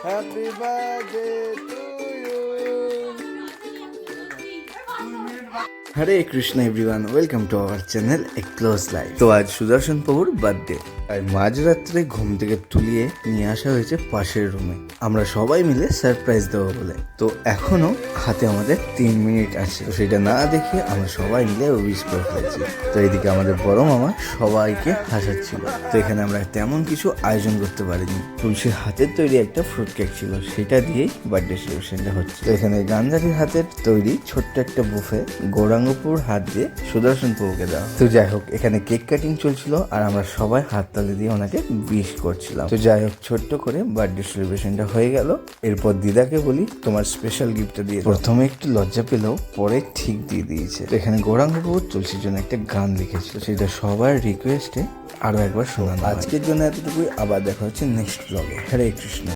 Happy birthday to you. Hare Krishna everyone, welcome to our channel a close life. তো আজ সুদর্শন বাবুর birthday, আর মাঝরাত্রে ঘুম থেকে তুলিয়ে নিয়ে আসা হয়েছে পাশের রুমে। আমরা সবাই মিলে সারপ্রাইজ দেবো বলে। তো এখনো হাতে আমাদের 3 মিনিট আছে, তো সেটা না দেখে আমরা সবাই মিলে উইশ করে ফেলেছি। তো এইদিকে আমাদের বড় মামা সবাইকে হাসাচ্ছিল। তো এখানে আমরা তেমন কিছু আয়োজন করতে পারিনি। তুলসীর হাতের তৈরি একটা ফ্রুট কেক ছিল, সেটা দিয়েই বার্থডে সেলিব্রেশনটা হচ্ছে। তো এখানে গান্ধারীর হাতের তৈরি ছোট্ট একটা বুফে গৌরাঙ্গপুর হাত দিয়ে সুদর্শন প্রভুকে দেওয়া। তো যাই হোক, এখানে কেক কাটিং চলছিল আর আমরা সবাই হাততালি দিয়ে ওনাকে উইশ করছিলাম। তো যাই হোক, ছোট্ট করে বার্থডে সেলিব্রেশনটা হয়ে গেল। এরপর দিদাকে বলি তোমার স্পেশাল গিফটটা দিয়ে। প্রথমে একটু লজ্জা পেলেও পরে ঠিক দিয়ে দিয়েছে। তো এখানে গৌরাঙ্গপুর তুলসীর জন্য একটা গান লিখেছিল, সেটা সবার রিকোয়েস্টে আরো একবার শোনানো। আজকের জন্য এতটুকুই, আবার দেখা হচ্ছে নেক্সট ব্লগে। হরে কৃষ্ণ।